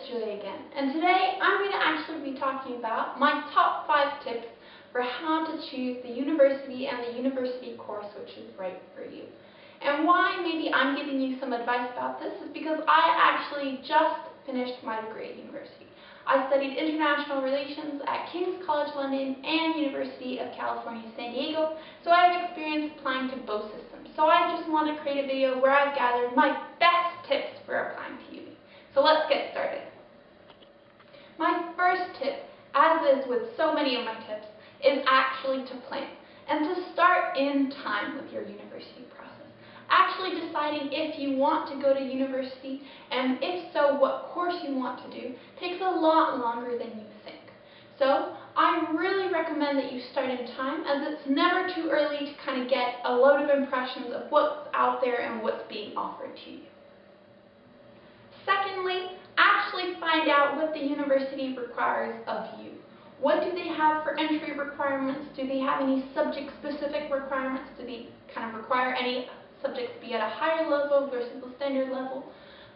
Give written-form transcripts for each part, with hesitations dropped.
Julia again, and today I'm going to actually be talking about my top 5 tips for how to choose the university and the university course which is right for you. And why maybe I'm giving you some advice about this is because I actually just finished my degree at university. I studied international relations at King's College London and University of California, San Diego, so I have experience applying to both systems. So I just want to create a video where I've gathered my best tips for applying to uni. So let's get started. My first tip, as is with so many of my tips, is actually to plan and to start in time with your university process. Actually deciding if you want to go to university, and if so, what course you want to do, takes a lot longer than you think. So I really recommend that you start in time, as it's never too early to kind of get a load of impressions of what's out there and what's being offered to you. Secondly, actually find out what the university requires of you. What do they have for entry requirements? Do they have any subject-specific requirements? Do they kind of require any subjects be at a higher level versus the standard level?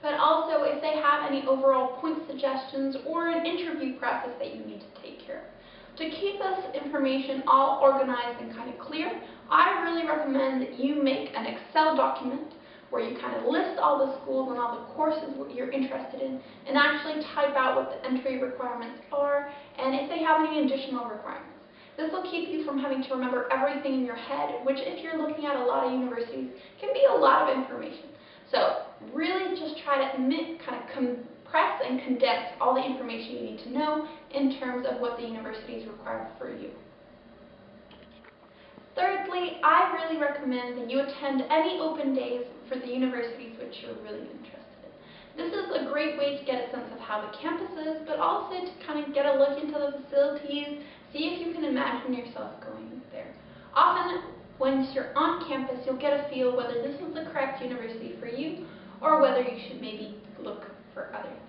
But also if they have any overall point suggestions or an interview process that you need to take care of. To keep this information all organized and kind of clear, I really recommend that you make an Excel document where you kind of list all the schools and all the courses you're interested in and actually type out what the entry requirements are and if they have any additional requirements. This will keep you from having to remember everything in your head, which if you're looking at a lot of universities can be a lot of information. So really just try to kind of compress and condense all the information you need to know in terms of what the universities require for you. Thirdly, I really recommend that you attend any open days for the universities which you're really interested in. This is a great way to get a sense of how the campus is, but also to kind of get a look into the facilities, see if you can imagine yourself going there. Often, once you're on campus, you'll get a feel whether this is the correct university for you or whether you should maybe look for other things.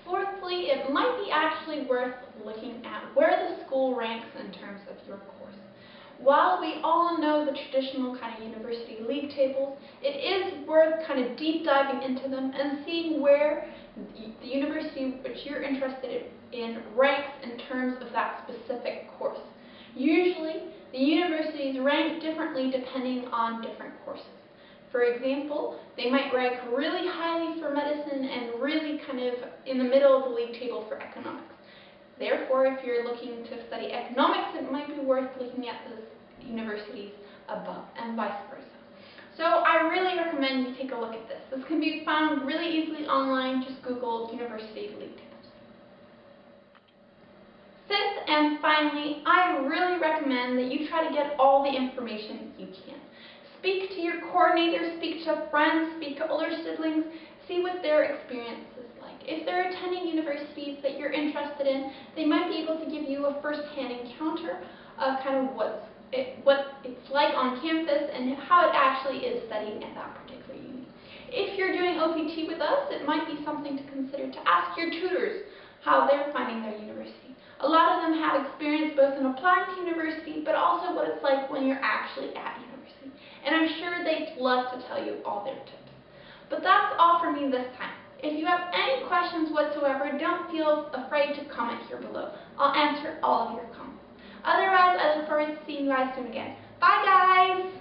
Fourthly, it might be actually worth looking at where the school ranks in terms of your course. While we all know the traditional kind of university league tables, it is worth kind of deep diving into them and seeing where the university which you're interested in ranks in terms of that specific course. Usually, the universities rank differently depending on different courses. For example, they might rank really highly for medicine and really kind of in the middle of the league table for economics. Therefore, if you're looking to study economics, it might be worth looking at the universities above and vice versa. So I really recommend you take a look at this. This can be found really easily online. Just Google university league tables. Fifth and finally, I really recommend that you try to get all the information you can. Speak to your coordinators, speak to friends, speak to older siblings, see what their experience is like. If they're attending universities that you're interested in, they might be able to give you a first-hand encounter of kind of what it's like on campus and how it actually is studying at that particular uni. If you're doing OPT with us, it might be something to consider to ask your tutors how they're finding their university. A lot of them have experience both in applying to university, but also what it's like when you're actually at university. And I'm sure they'd love to tell you all their tips. But that's all for me this time. If you have any questions whatsoever, don't feel afraid to comment here below. I'll answer all of your comments. Otherwise, I look forward to seeing you guys soon again. Bye, guys!